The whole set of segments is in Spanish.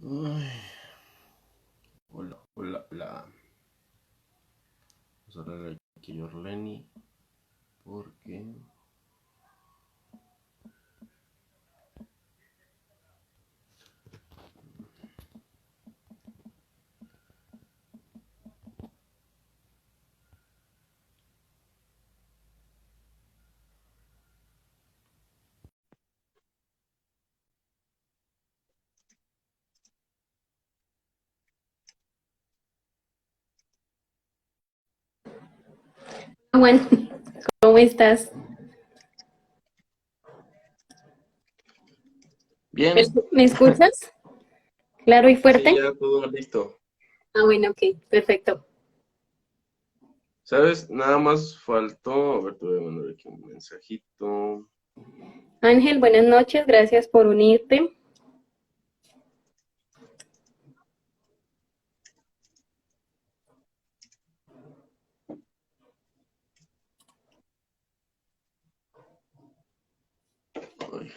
Ay, hola, hola, hola. Vamos a hablar aquí a Orleni porque... Juan, ¿cómo estás? ¿Me, Bien, me escuchas? ¿Claro y sí, fuerte? ya todo listo. Ah, bueno, ok, perfecto. ¿Sabes? Nada más faltó... A ver, te voy a mandar aquí un mensajito. Ángel, buenas noches, gracias por unirte. Ay,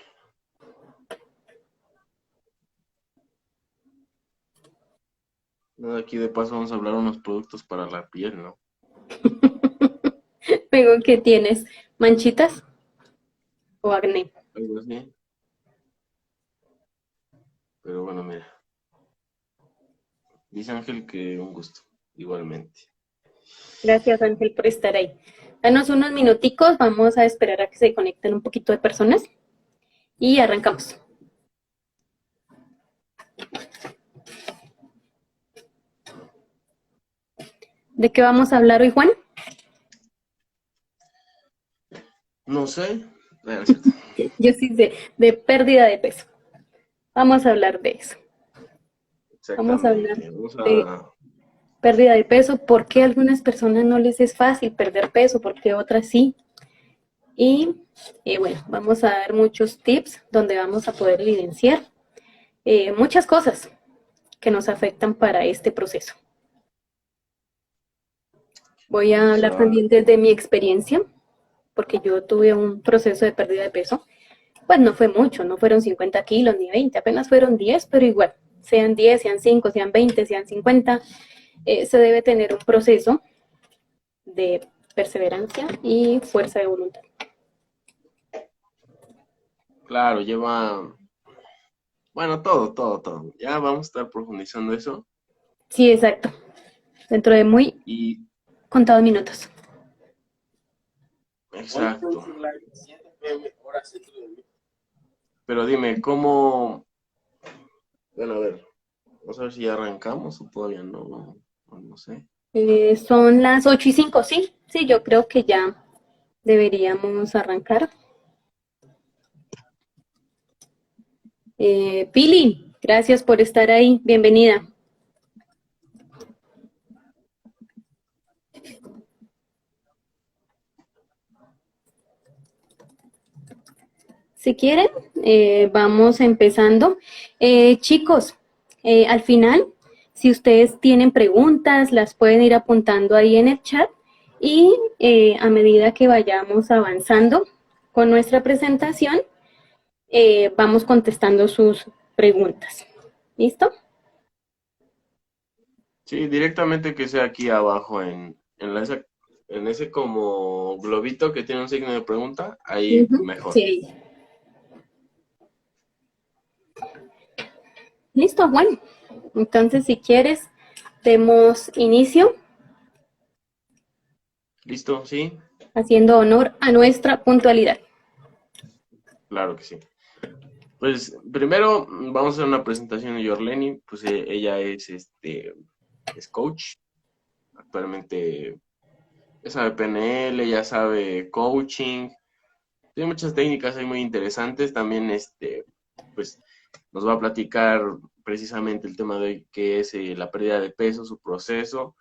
nada, aquí de paso vamos a hablar de unos productos para la piel, ¿no? Luego, ¿qué tienes? ¿Manchitas o acné? Algo así. Pero bueno, mira. Dice Ángel que un gusto, igualmente. Gracias, Ángel, por estar ahí. Danos unos minuticos, vamos a esperar a que se conecten un poquito de personas y arrancamos. ¿De qué vamos a hablar hoy, Juan? No sé. No es cierto. Yo sí sé, de pérdida de peso. Vamos a hablar de eso. Vamos a hablar Exactamente. Vamos de a... pérdida de peso, por qué a algunas personas no les es fácil perder peso, por qué otras sí. Y bueno, vamos a dar muchos tips donde vamos a poder evidenciar muchas cosas que nos afectan para este proceso. Voy a hablar Exacto. también desde mi experiencia, porque yo tuve un proceso de pérdida de peso. Pues no fue mucho, no fueron 50 kilos ni 20, apenas fueron 10, pero igual, sean 10, sean 5, sean 20, sean 50, se debe tener un proceso de perseverancia y fuerza de voluntad. Claro, lleva... Bueno, todo. Ya vamos a estar profundizando eso. Sí, exacto. Dentro de muy Y, contados minutos. exacto. Pero dime, ¿cómo? Bueno, a ver, vamos a ver si ya arrancamos o todavía no sé. Son las 8:05, sí, sí, yo creo que ya deberíamos arrancar. Pili, gracias por estar ahí, bienvenida. Si quieren, vamos empezando. Chicos, al final, si ustedes tienen preguntas, las pueden ir apuntando ahí en el chat y a medida que vayamos avanzando con nuestra presentación, vamos contestando sus preguntas. ¿Listo? Sí, directamente que sea aquí abajo en ese como globito que tiene un signo de pregunta, ahí Ujú, mejor. sí. Listo, bueno. Entonces, si quieres, demos inicio ¿Listo? ¿Sí? haciendo honor a nuestra puntualidad. Claro que sí. Pues primero vamos a hacer una presentación de Yorleni, pues ella es coach, actualmente ya sabe PNL, ya sabe coaching. Tiene muchas técnicas ahí muy interesantes. También, pues, nos va a platicar precisamente el tema de hoy, que es la pérdida de peso, su proceso,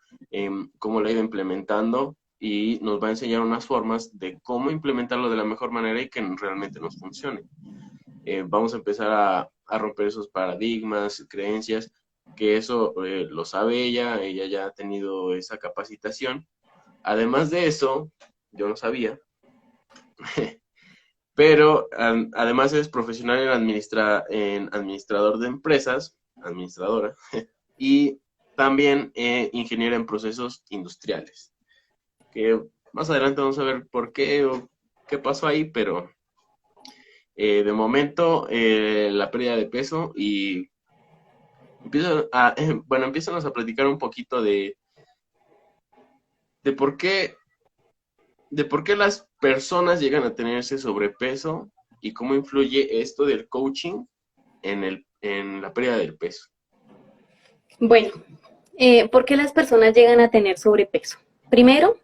cómo lo ha ido implementando y nos va a enseñar unas formas de cómo implementarlo de la mejor manera y que realmente nos funcione. Vamos a empezar a romper esos paradigmas, creencias, que eso lo sabe ella ya ha tenido esa capacitación. Además de eso, yo no sabía, pero además es profesional en administrador de empresas administradora, y también ingeniera en procesos industriales, que más adelante vamos a ver por qué o qué pasó ahí, pero de momento la pérdida de peso y empiezan a platicar un poquito de por qué, de por qué las personas llegan a tener ese sobrepeso y cómo influye esto del coaching en la pérdida del peso. Bueno, ¿por qué las personas llegan a tener sobrepeso? Primero,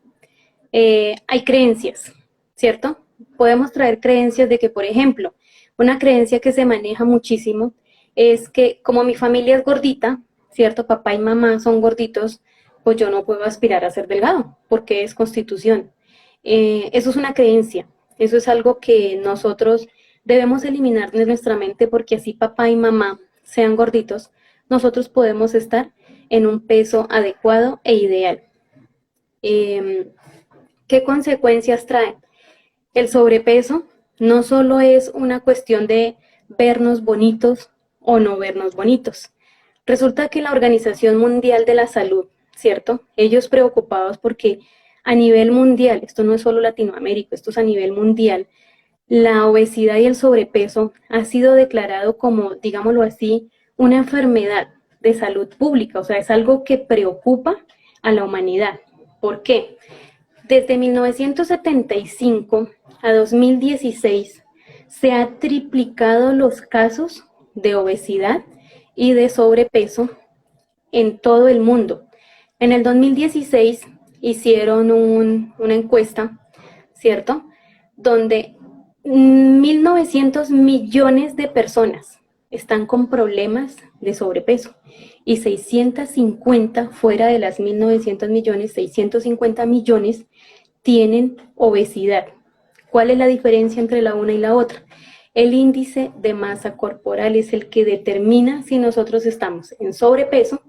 hay creencias, ¿cierto? Podemos traer creencias de que, por ejemplo, una creencia que se maneja muchísimo es que como mi familia es gordita, ¿cierto? Papá y mamá son gorditos, pues yo no puedo aspirar a ser delgado, porque es constitución. Eso es una creencia, eso es algo que nosotros debemos eliminar de nuestra mente porque así papá y mamá sean gorditos, nosotros podemos estar en un peso adecuado e ideal. ¿Qué consecuencias trae? El sobrepeso no solo es una cuestión de vernos bonitos o no vernos bonitos. Resulta que la Organización Mundial de la Salud, ¿cierto? Ellos preocupados porque a nivel mundial, esto no es solo Latinoamérica, esto es a nivel mundial, la obesidad y el sobrepeso ha sido declarado como, digámoslo así, una enfermedad de salud pública, o sea, es algo que preocupa a la humanidad. ¿Por qué? Desde 1975 a 2016 se ha triplicado los casos de obesidad y de sobrepeso en todo el mundo. En el 2016 hicieron una encuesta, ¿cierto? Donde 1.900 millones de personas están con problemas de sobrepeso y 650 fuera de las 1.900 millones, 650 millones tienen obesidad. ¿Cuál es la diferencia entre la una y la otra? El índice de masa corporal es el que determina si nosotros estamos en sobrepeso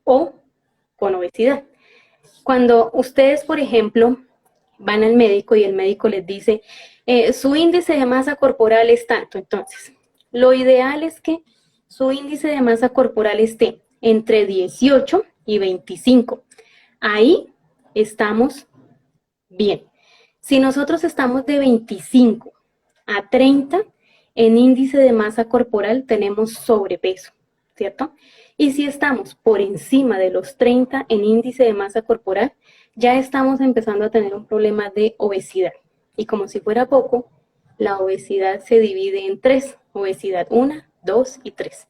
o con obesidad. Cuando ustedes, por ejemplo, van al médico y el médico les dice, su índice de masa corporal es tanto, entonces, lo ideal es que su índice de masa corporal esté entre 18 y 25. Ahí estamos bien. Si nosotros estamos de 25 a 30 en índice de masa corporal, tenemos sobrepeso, ¿cierto? Y si estamos por encima de los 30 en índice de masa corporal, ya estamos empezando a tener un problema de obesidad. Y como si fuera poco, la obesidad se divide en tres: obesidad 1, 2 y 3.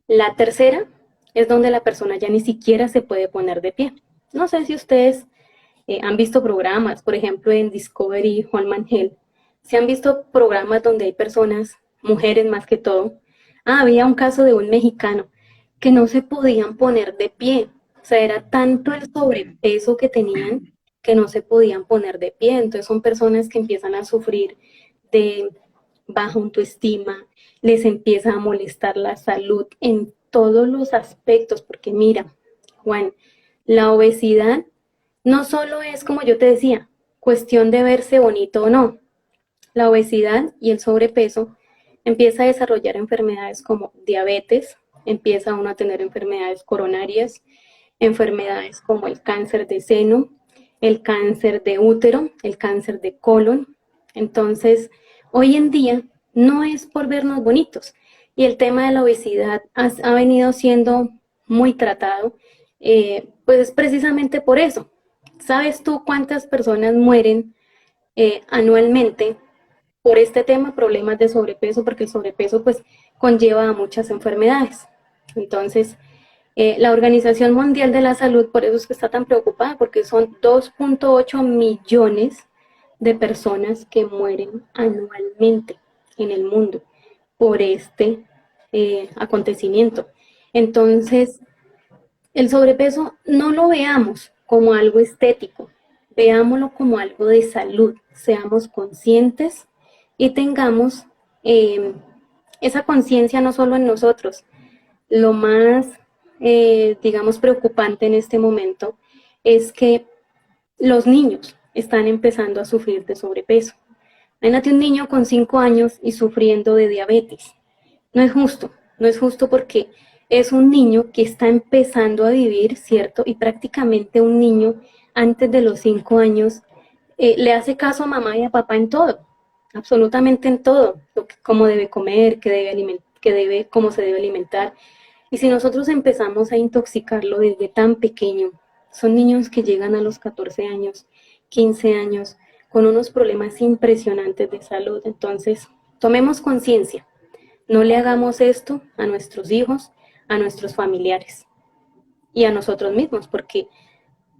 La tercera es donde la persona ya ni siquiera se puede poner de pie. No sé si ustedes han visto programas, por ejemplo, en Discovery, Juan Mangel, se han visto programas donde hay personas, mujeres más que todo. Había un caso de un mexicano que no se podían poner de pie. O sea, era tanto el sobrepeso que tenían que no se podían poner de pie. Entonces son personas que empiezan a sufrir de baja autoestima, les empieza a molestar la salud en todos los aspectos, porque mira, Juan, la obesidad no solo es, como yo te decía, cuestión de verse bonito o no. La obesidad y el sobrepeso empieza a desarrollar enfermedades como diabetes, empieza uno a tener enfermedades coronarias, enfermedades como el cáncer de seno, el cáncer de útero, el cáncer de colon. Entonces, hoy en día no es por vernos bonitos. Y el tema de la obesidad ha venido siendo muy tratado, pues es precisamente por eso. ¿Sabes tú cuántas personas mueren anualmente por este tema, problemas de sobrepeso? Porque el sobrepeso pues conlleva a muchas enfermedades. Entonces, la Organización Mundial de la Salud, por eso es que está tan preocupada, porque son 2.8 millones de personas que mueren anualmente en el mundo por este acontecimiento. Entonces, el sobrepeso no lo veamos como algo estético, veámoslo como algo de salud, seamos conscientes y tengamos esa conciencia no solo en nosotros. Lo más, digamos, preocupante en este momento es que los niños están empezando a sufrir de sobrepeso. Imagínate un niño con 5 años y sufriendo de diabetes. No es justo, no es justo porque es un niño que está empezando a vivir, ¿cierto? Y prácticamente un niño antes de los 5 años le hace caso a mamá y a papá en todo, absolutamente en todo, cómo debe comer, cómo se debe alimentar. Y si nosotros empezamos a intoxicarlo desde tan pequeño, son niños que llegan a los 14 años, 15 años, con unos problemas impresionantes de salud. Entonces, tomemos conciencia, no le hagamos esto a nuestros hijos, a nuestros familiares y a nosotros mismos, porque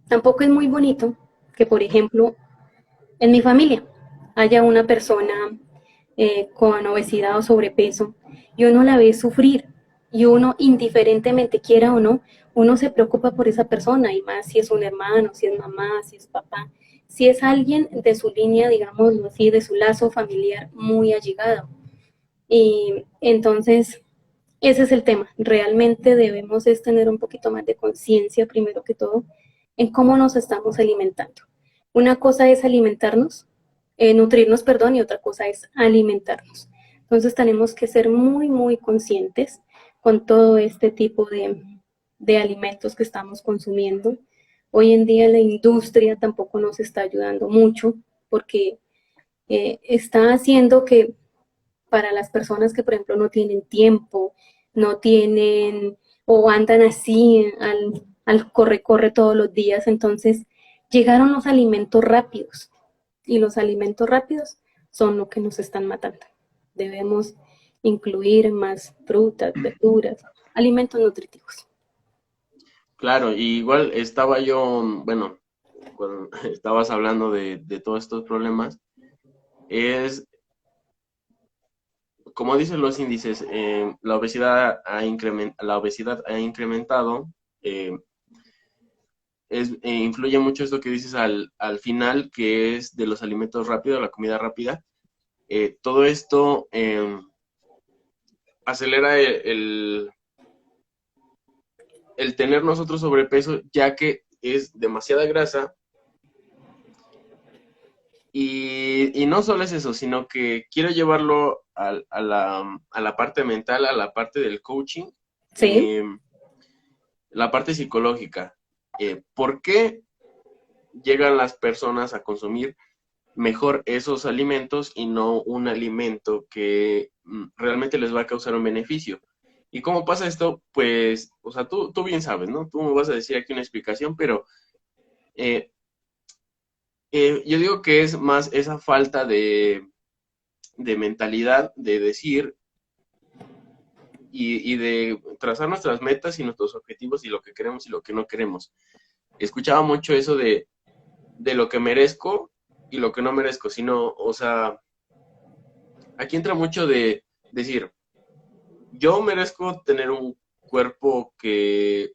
tampoco es muy bonito que, por ejemplo, en mi familia haya una persona con obesidad o sobrepeso y uno la ve sufrir y uno, indiferentemente quiera o no, uno se preocupa por esa persona, y más si es un hermano, si es mamá, si es papá, si es alguien de su línea, digámoslo así, de su lazo familiar muy allegado. Y entonces, ese es el tema. Realmente debemos es tener un poquito más de conciencia, primero que todo, en cómo nos estamos alimentando. Una cosa es alimentarnos, nutrirnos, perdón, y otra cosa es alimentarnos. Entonces tenemos que ser muy, muy conscientes con todo este tipo de alimentos que estamos consumiendo. Hoy en día la industria tampoco nos está ayudando mucho porque está haciendo que para las personas que, por ejemplo, no tienen tiempo, no tienen o andan así al corre todos los días, entonces llegaron los alimentos rápidos y los alimentos rápidos son lo que nos están matando. Debemos incluir más frutas, verduras, alimentos nutritivos. Claro, y igual estaba yo, bueno, cuando estabas hablando de todos estos problemas, es, como dicen los índices, la obesidad ha incrementado, eh, influye mucho esto que dices al final, que es de los alimentos rápidos, la comida rápida. Todo esto acelera el tener nosotros sobrepeso, ya que es demasiada grasa. Y no solo es eso, sino que quiero llevarlo a la parte mental, a la parte del coaching, Sí, la parte psicológica. ¿Por qué llegan las personas a consumir mejor esos alimentos y no un alimento que realmente les va a causar un beneficio? ¿Y cómo pasa esto? Pues, o sea, tú bien sabes, ¿no? Tú me vas a decir aquí una explicación, pero eh, yo digo que es más esa falta de mentalidad, de decir y de trazar nuestras metas y nuestros objetivos y lo que queremos y lo que no queremos. Escuchaba mucho eso de lo que merezco y lo que no merezco, sino, o sea, aquí entra mucho de decir, yo merezco tener un cuerpo que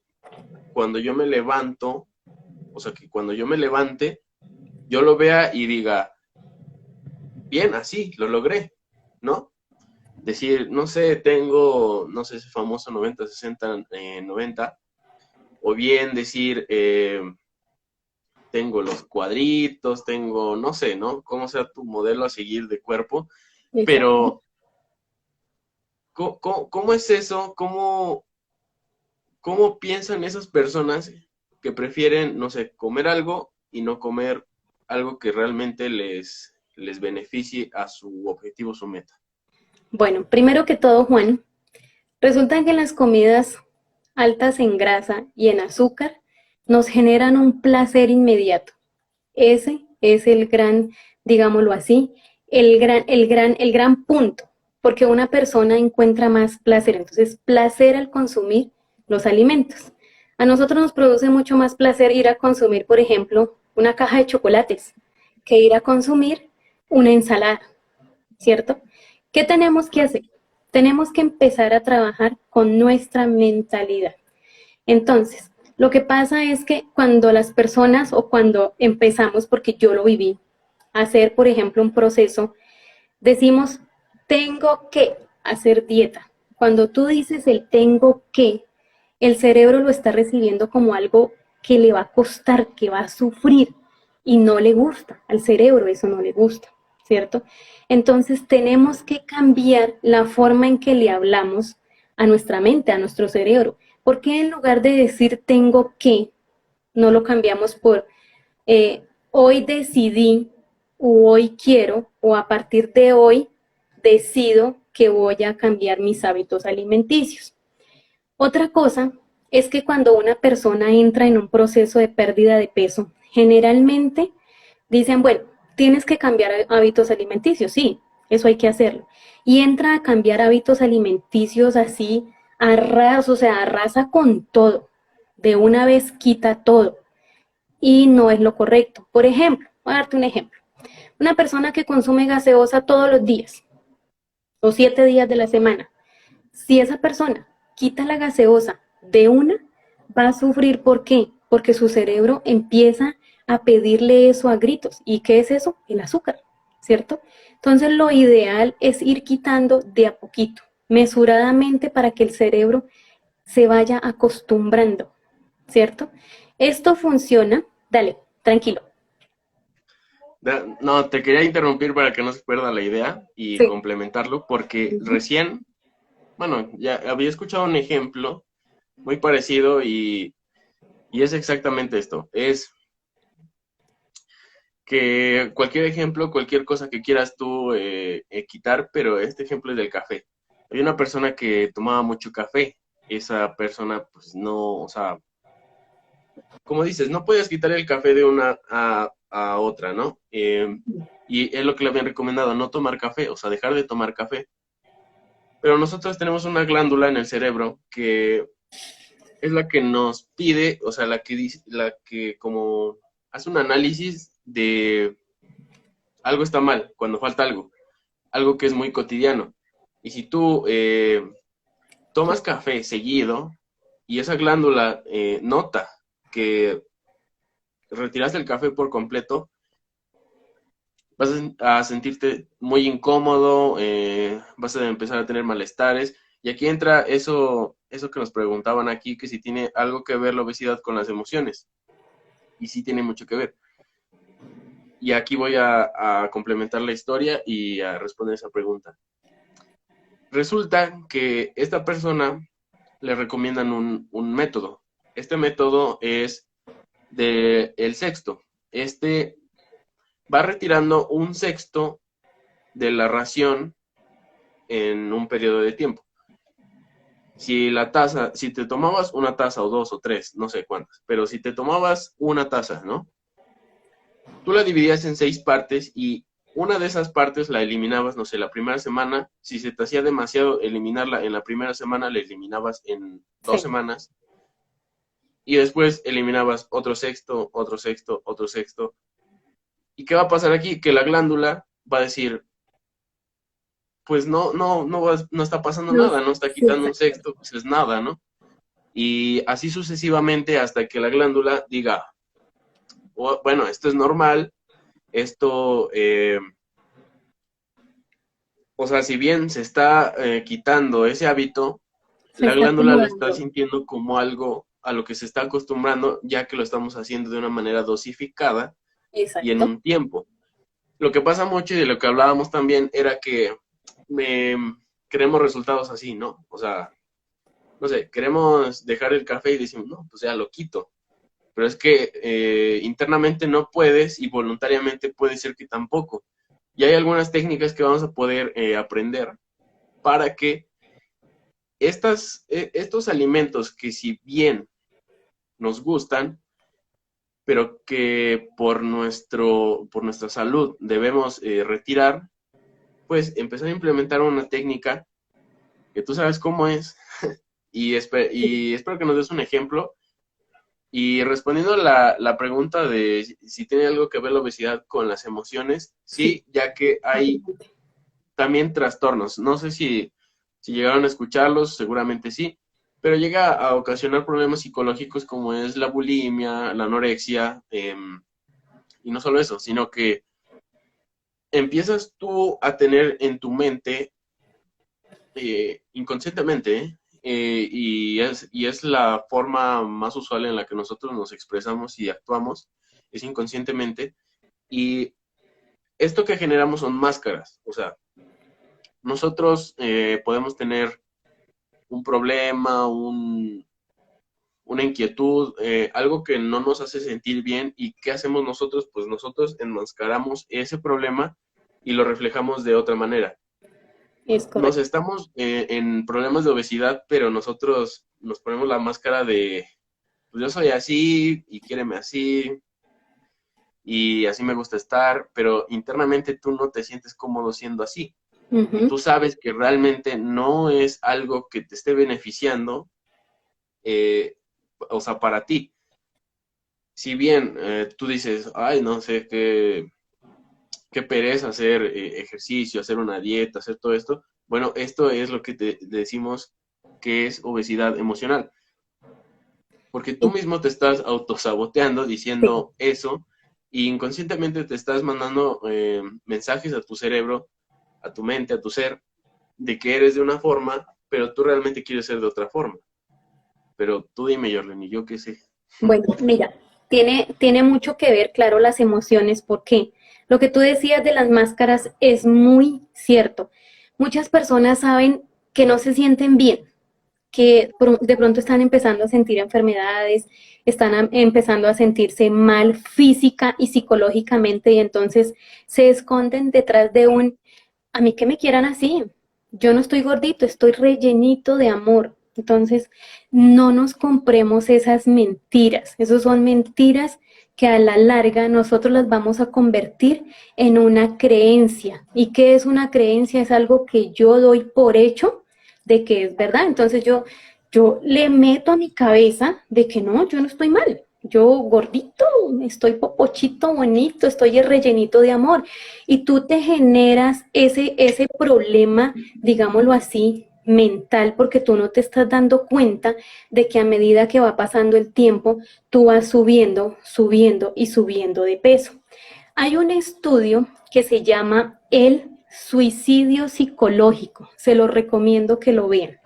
cuando yo me levanto, o sea, que cuando yo me levante, yo lo vea y diga, bien, así, lo logré, ¿no? Decir, no sé, tengo, no sé, ese famoso 90, 60, 90, o bien decir, tengo los cuadritos, tengo, no sé, ¿no? Cómo sea tu modelo a seguir de cuerpo, exacto. pero ¿cómo es eso? ¿Cómo piensan esas personas que prefieren, no sé, comer algo y no comer algo que realmente les beneficie a su objetivo, su meta? Bueno, primero que todo, Juan, resulta que las comidas altas en grasa y en azúcar nos generan un placer inmediato. Ese es el gran, digámoslo así, el gran punto, porque una persona encuentra más placer. Entonces, placer al consumir los alimentos. A nosotros nos produce mucho más placer ir a consumir, por ejemplo, una caja de chocolates, que ir a consumir una ensalada, ¿cierto? ¿Qué tenemos que hacer? Tenemos que empezar a trabajar con nuestra mentalidad. Entonces, lo que pasa es que cuando las personas o cuando empezamos, porque yo lo viví, a hacer, por ejemplo, un proceso, decimos, tengo que hacer dieta. Cuando tú dices el tengo que, el cerebro lo está recibiendo como algo que le va a costar, que va a sufrir y no le gusta. Al cerebro eso no le gusta, ¿cierto? Entonces tenemos que cambiar la forma en que le hablamos a nuestra mente, a nuestro cerebro. ¿Por qué en lugar de decir tengo que, no lo cambiamos por hoy decidí o hoy quiero o a partir de hoy decido que voy a cambiar mis hábitos alimenticios? Otra cosa es que cuando una persona entra en un proceso de pérdida de peso, generalmente dicen, bueno, tienes que cambiar hábitos alimenticios, sí, eso hay que hacerlo. Y entra a cambiar hábitos alimenticios así, o sea, arrasa con todo. De una vez quita todo. Y no es lo correcto. Por ejemplo, voy a darte un ejemplo. Una persona que consume gaseosa todos los días o 7 días de la semana, si esa persona quita la gaseosa de una, va a sufrir. ¿Por qué? Porque su cerebro empieza a pedirle eso a gritos. ¿Y qué es eso? El azúcar, ¿cierto? Entonces lo ideal es ir quitando de a poquito, mesuradamente, para que el cerebro se vaya acostumbrando, ¿cierto? Esto funciona. Dale, tranquilo. No, te quería interrumpir para que no se pierda la idea y Sí. complementarlo, porque Ujú. recién, bueno, ya había escuchado un ejemplo muy parecido y es exactamente esto. Es que cualquier ejemplo, cualquier cosa que quieras tú quitar, pero este ejemplo es del café. Hay una persona que tomaba mucho café. Esa persona, pues no, o sea, como dices, no puedes quitar el café de una a otra, ¿no? Y es lo que le habían recomendado, no tomar café, o sea, dejar de tomar café. Pero nosotros tenemos una glándula en el cerebro que es la que nos pide, o sea, la que como hace un análisis de algo está mal, cuando falta algo que es muy cotidiano. Y si tú tomas café seguido y esa glándula nota que retiraste el café por completo, vas a sentirte muy incómodo, vas a empezar a tener malestares. Y aquí entra eso que nos preguntaban aquí, que si tiene algo que ver la obesidad con las emociones. Y sí tiene mucho que ver. Y aquí voy a complementar la historia y a responder esa pregunta. Resulta que esta persona le recomiendan un método. Este método es el sexto. Este va retirando un sexto de la ración en un periodo de tiempo. Si te tomabas una taza o dos o tres, no sé cuántas, pero si te tomabas una taza, ¿no? Tú la dividías en 6 partes y una de esas partes la eliminabas, no sé, la primera semana. Si se te hacía demasiado eliminarla en la primera semana, la eliminabas en dos Sí. semanas y después eliminabas otro sexto, otro sexto, otro sexto. ¿Y qué va a pasar aquí? Que la glándula va a decir, pues no está pasando No, nada, no está sí, quitando un exacto. sexto, pues es nada, ¿no? Y así sucesivamente hasta que la glándula diga, oh, bueno, esto es normal, esto, o sea, si bien se está quitando ese hábito, Se la está glándula lo está acomodando. sintiendo como algo a lo que se está acostumbrando, ya que lo estamos haciendo de una manera dosificada y en Exacto. un tiempo. Lo que pasa mucho y de lo que hablábamos también era que eh, queremos resultados así, ¿no? O sea, no sé, queremos dejar el café y decimos, no, pues ya lo quito. Pero es que internamente no puedes y voluntariamente puede ser que tampoco. Y hay algunas técnicas que vamos a poder aprender para que estos alimentos que si bien nos gustan, pero que por nuestra salud debemos retirar, pues empezar a implementar una técnica que tú sabes cómo es y espero que nos des un ejemplo. Y respondiendo a la pregunta de si tiene algo que ver la obesidad con las emociones, Sí, sí, ya que hay totalmente. también trastornos. No sé si llegaron a escucharlos, seguramente sí, pero llega a ocasionar problemas psicológicos como es la bulimia, la anorexia, y no solo eso, sino que empiezas tú a tener en tu mente, inconscientemente, y es la forma más usual en la que nosotros nos expresamos y actuamos, es inconscientemente, y esto que generamos son máscaras, o sea, nosotros podemos tener un problema, una inquietud, algo que no nos hace sentir bien. ¿Y qué hacemos nosotros? Pues nosotros enmascaramos ese problema y lo reflejamos de otra manera. Es Nos correcto. estamos en problemas de obesidad, pero nosotros nos ponemos la máscara de, pues yo soy así y quiéreme así y así me gusta estar, pero internamente tú no te sientes cómodo siendo así. Y Ujú. tú sabes que realmente no es algo que te esté beneficiando, eh, o sea, para ti. Si bien tú dices, ay, no sé qué pereza hacer ejercicio, hacer una dieta, hacer todo esto, bueno, esto es lo que te decimos que es obesidad emocional, porque tú Sí, mismo te estás autosaboteando sí. diciendo eso y inconscientemente te estás mandando mensajes a tu cerebro, a tu mente, a tu ser, de que eres de una forma, pero tú realmente quieres ser de otra forma. Pero tú dime, Jorlen, yo qué sé. Bueno, mira, tiene mucho que ver, claro, las emociones, porque lo que tú decías de las máscaras es muy cierto. Muchas personas saben que no se sienten bien, que de pronto están empezando a sentir enfermedades, están empezando a sentirse mal física y psicológicamente y entonces se esconden detrás de a mí que me quieran así, yo no estoy gordito, estoy rellenito de amor. Entonces, no nos compremos esas mentiras, esas son mentiras que a la larga nosotros las vamos a convertir en una creencia. ¿Y qué es una creencia? Es algo que yo doy por hecho de que es verdad. Entonces yo le meto a mi cabeza de que no, yo no estoy mal. Yo gordito, estoy popochito, bonito, estoy rellenito de amor. Y tú te generas ese problema, digámoslo así, mental, porque tú no te estás dando cuenta de que a medida que va pasando el tiempo, tú vas subiendo, subiendo y subiendo de peso. Hay un estudio que se llama el suicidio psicológico. Se lo recomiendo que lo vean.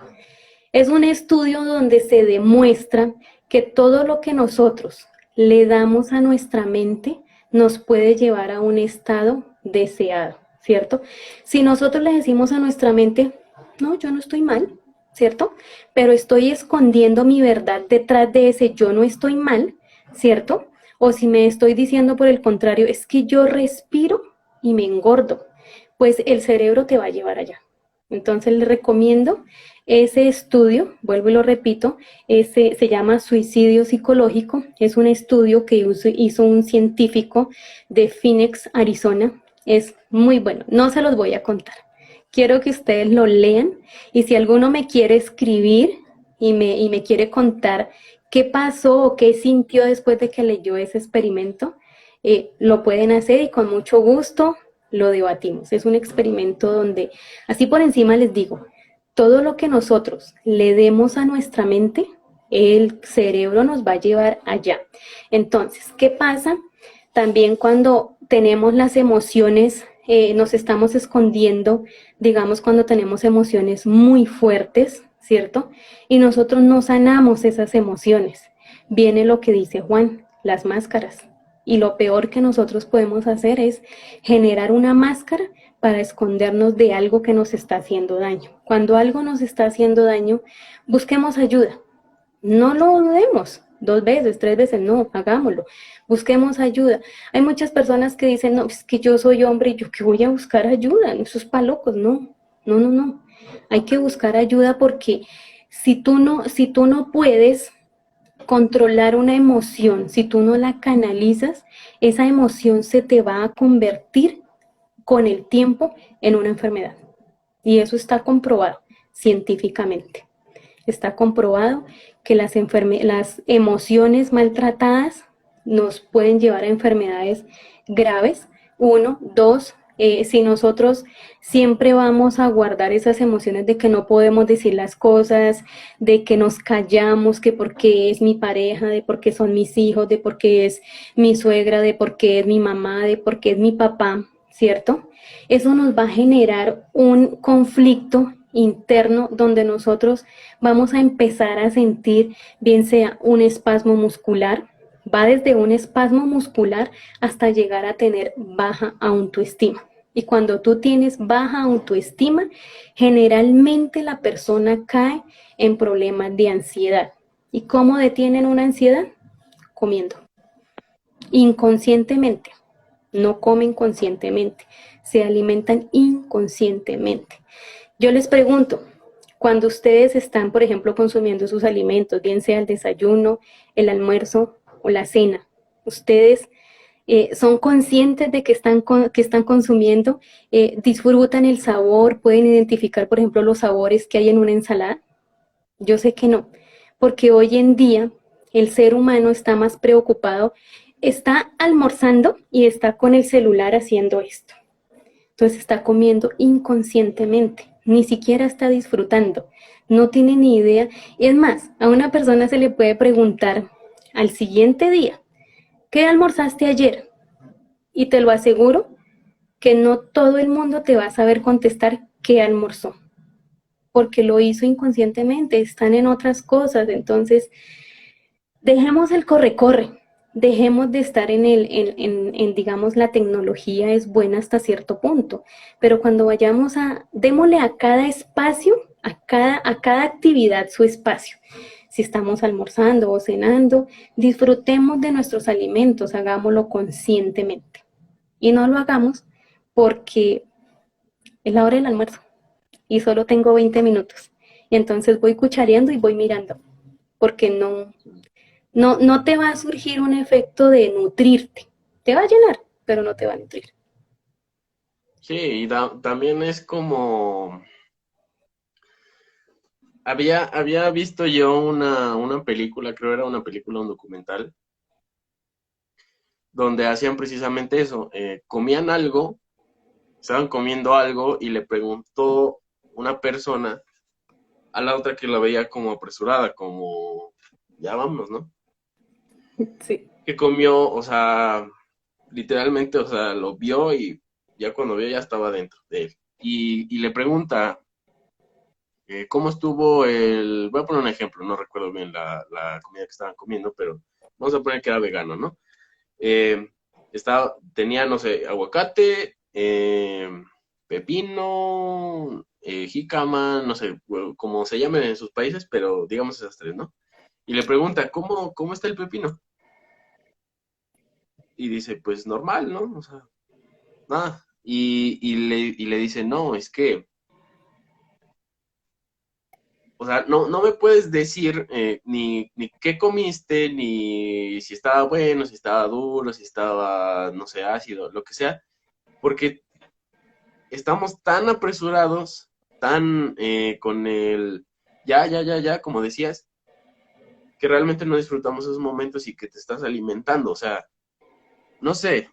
Es un estudio donde se demuestra que todo lo que nosotros le damos a nuestra mente nos puede llevar a un estado deseado, ¿cierto? Si nosotros le decimos a nuestra mente, no, yo no estoy mal, ¿cierto? Pero estoy escondiendo mi verdad detrás de ese yo no estoy mal, ¿cierto? O si me estoy diciendo por el contrario, es que yo respiro y me engordo, pues el cerebro te va a llevar allá. Entonces le recomiendo ese estudio, vuelvo y lo repito, se llama suicidio psicológico. Es un estudio que hizo un científico de Phoenix, Arizona. Es muy bueno. No se los voy a contar. Quiero que ustedes lo lean y si alguno me quiere escribir y me quiere contar qué pasó o qué sintió después de que leyó ese experimento, lo pueden hacer y con mucho gusto lo debatimos. Es un experimento donde, así por encima les digo, todo lo que nosotros le demos a nuestra mente, el cerebro nos va a llevar allá. Entonces, ¿qué pasa? También cuando tenemos las emociones, nos estamos escondiendo, digamos, cuando tenemos emociones muy fuertes, ¿cierto? Y nosotros no sanamos esas emociones. Viene lo que dice Juan, las máscaras. Y lo peor que nosotros podemos hacer es generar una máscara para escondernos de algo que nos está haciendo daño. Cuando algo nos está haciendo daño, busquemos ayuda. No lo dudemos, 2 veces, 3 veces, no, hagámoslo. Busquemos ayuda. Hay muchas personas que dicen, no, es que yo soy hombre y yo que voy a buscar ayuda, eso es para locos, no, no, no, no. Hay que buscar ayuda porque si tú no puedes controlar una emoción, si tú no la canalizas, esa emoción se te va a convertir con el tiempo en una enfermedad. Y eso está comprobado científicamente. Está comprobado que las emociones maltratadas nos pueden llevar a enfermedades graves. Uno, dos, si nosotros siempre vamos a guardar esas emociones de que no podemos decir las cosas, de que nos callamos, que porque es mi pareja, de porque son mis hijos, de porque es mi suegra, de porque es mi mamá, de porque es mi papá, ¿cierto? Eso nos va a generar un conflicto interno donde nosotros vamos a empezar a sentir bien sea un espasmo muscular, va desde un espasmo muscular hasta llegar a tener baja autoestima. Y cuando tú tienes baja autoestima, generalmente la persona cae en problemas de ansiedad. ¿Y cómo detienen una ansiedad? Comiendo. Inconscientemente. No comen conscientemente. Se alimentan inconscientemente. Yo les pregunto, cuando ustedes están, por ejemplo, consumiendo sus alimentos, bien sea el desayuno, el almuerzo o la cena, ustedes son conscientes de que están consumiendo, disfrutan el sabor, pueden identificar, por ejemplo, los sabores que hay en una ensalada. Yo sé que no, porque hoy en día el ser humano está más preocupado, está almorzando y está con el celular haciendo esto. Entonces está comiendo inconscientemente, ni siquiera está disfrutando, no tiene ni idea. Y es más, a una persona se le puede preguntar al siguiente día, ¿qué almorzaste ayer? Y te lo aseguro que no todo el mundo te va a saber contestar qué almorzó, porque lo hizo inconscientemente, están en otras cosas. Entonces, dejemos el corre-corre, dejemos de estar digamos, la tecnología es buena hasta cierto punto, pero cuando vayamos démosle a cada espacio, a cada actividad su espacio. Si estamos almorzando o cenando, disfrutemos de nuestros alimentos, hagámoslo conscientemente. Y no lo hagamos porque es la hora del almuerzo y solo tengo 20 minutos. Y entonces voy cuchareando y voy mirando, porque no te va a surgir un efecto de nutrirte. Te va a llenar, pero no te va a nutrir. Sí, y también es como, había visto yo una película, creo era una película, un documental, donde hacían precisamente eso, comían algo, estaban comiendo algo y le preguntó una persona a la otra que la veía como apresurada, como, ya vamos, ¿no? Sí. Que comió, o sea, literalmente, o sea, lo vio y ya cuando vio ya estaba dentro de él. Y le pregunta, ¿cómo estuvo voy a poner un ejemplo, no recuerdo bien la comida que estaban comiendo, pero vamos a poner que era vegano, ¿no? Eh, tenía, no sé, aguacate, pepino, jícama, no sé, como se llamen en sus países, pero digamos esas tres, ¿no? Y le pregunta, ¿cómo está el pepino? Y dice, pues normal, ¿no? O sea, nada. Y le dice, no, es que, o sea, no me puedes decir ni qué comiste, ni si estaba bueno, si estaba duro, si estaba, no sé, ácido, lo que sea, porque estamos tan apresurados, tan con el ya, como decías, que realmente no disfrutamos esos momentos y que te estás alimentando. O sea, no sé,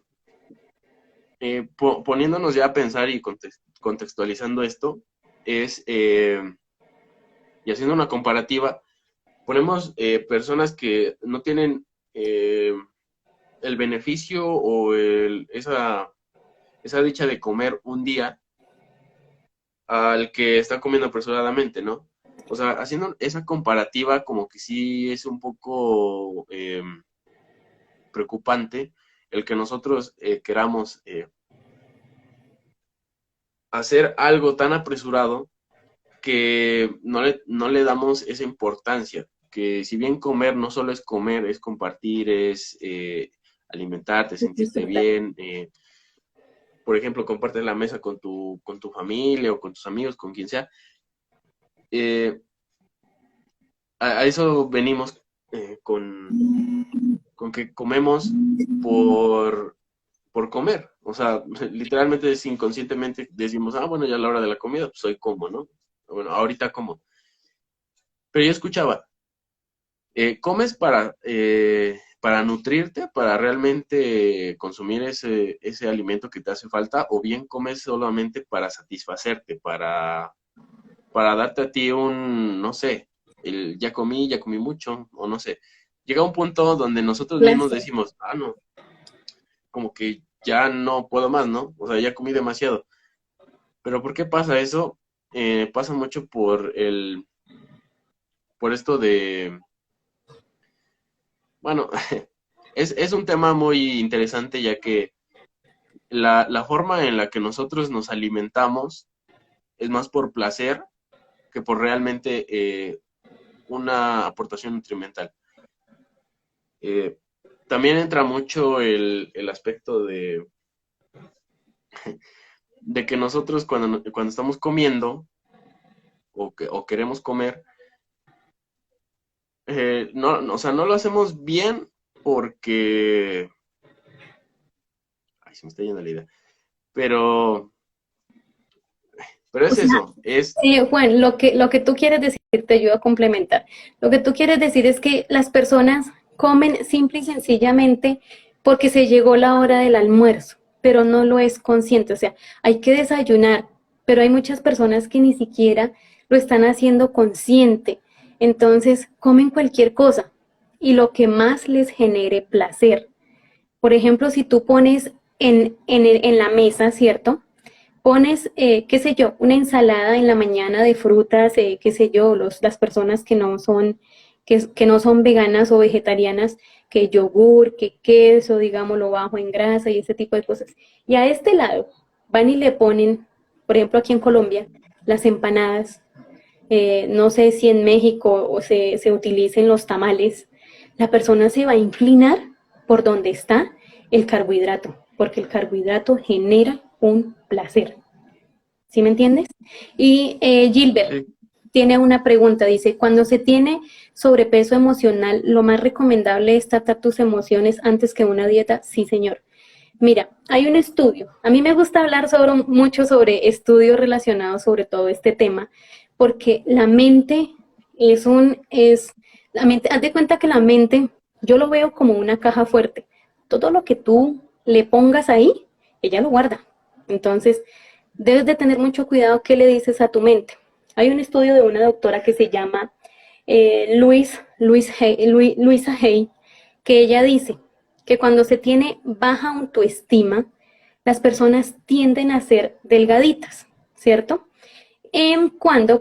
poniéndonos ya a pensar y contextualizando esto, y haciendo una comparativa, ponemos personas que no tienen el beneficio o esa dicha de comer un día al que está comiendo apresuradamente, ¿no? O sea, haciendo esa comparativa como que sí es un poco preocupante el que nosotros queramos hacer algo tan apresurado que no le damos esa importancia, que si bien comer no solo es comer, es compartir, es alimentarte, sentirte Disfrutar. bien, por ejemplo, compartes la mesa con tu familia o con tus amigos, con quien sea, eh, a eso venimos con que comemos por comer. O sea, literalmente inconscientemente decimos, bueno, ya a la hora de la comida, pues hoy como, ¿no? Bueno, ahorita como. Pero yo escuchaba, ¿comes para nutrirte, para realmente consumir ese alimento que te hace falta? ¿O bien comes solamente para satisfacerte, para darte a ti no sé, ya comí mucho, o no sé. Llega un punto donde nosotros mismos Placer. decimos, no, como que ya no puedo más, ¿no? O sea, ya comí demasiado. Pero ¿por qué pasa eso? Pasa mucho por esto de, bueno, es un tema muy interesante ya que la forma en la que nosotros nos alimentamos es más por placer que por realmente una aportación nutrimental. También entra mucho el aspecto de que nosotros cuando estamos comiendo o queremos comer, o sea, no lo hacemos bien porque... Ay, se me está yendo la idea. Pero O es sea, eso, es... Juan, lo que tú quieres decir, te ayudo a complementar. Lo que tú quieres decir es que las personas comen simple y sencillamente porque se llegó la hora del almuerzo, pero no lo es consciente. O sea, hay que desayunar, pero hay muchas personas que ni siquiera lo están haciendo consciente. Entonces, comen cualquier cosa y lo que más les genere placer. Por ejemplo, si tú pones en la mesa, ¿cierto? Pones, qué sé yo, una ensalada en la mañana de frutas, qué sé yo, las personas que no son veganas o vegetarianas, que yogur, que queso, digámoslo, bajo en grasa y ese tipo de cosas. Y a este lado van y le ponen, por ejemplo, aquí en Colombia, las empanadas, no sé si en México o se utilicen los tamales, la persona se va a inclinar por donde está el carbohidrato, porque el carbohidrato genera un placer. ¿Sí me entiendes? Y Gilbert Sí, tiene una pregunta, dice, cuando se tiene sobrepeso emocional, ¿lo más recomendable es tratar tus emociones antes que una dieta? Sí, señor. Mira, hay un estudio. A mí me gusta hablar mucho sobre estudios relacionados sobre todo este tema, porque la mente haz de cuenta que la mente, yo lo veo como una caja fuerte. Todo lo que tú le pongas ahí, ella lo guarda. Entonces, debes de tener mucho cuidado qué le dices a tu mente. Hay un estudio de una doctora que se llama Luisa Hay, que ella dice que cuando se tiene baja autoestima, las personas tienden a ser delgaditas, ¿cierto? Cuando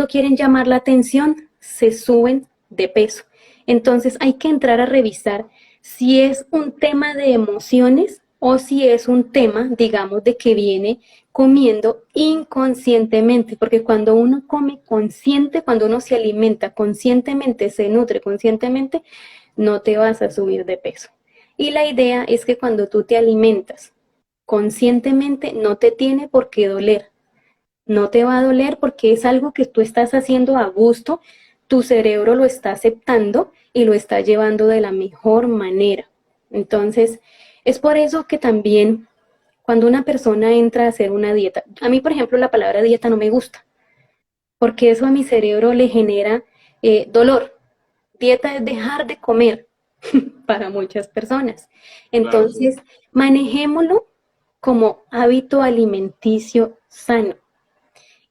quieren llamar la atención, se suben de peso. Entonces hay que entrar a revisar si es un tema de emociones o si es un tema, digamos, de que viene comiendo inconscientemente, porque cuando uno come consciente, cuando uno se alimenta conscientemente, se nutre conscientemente, no te vas a subir de peso. Y la idea es que cuando tú te alimentas conscientemente, no te tiene por qué doler. No te va a doler porque es algo que tú estás haciendo a gusto, tu cerebro lo está aceptando y lo está llevando de la mejor manera. Entonces, es por eso que también cuando una persona entra a hacer una dieta, a mí, por ejemplo, la palabra dieta no me gusta, porque eso a mi cerebro le genera dolor. Dieta es dejar de comer para muchas personas. claro, sí. Entonces, manejémoslo como hábito alimenticio sano.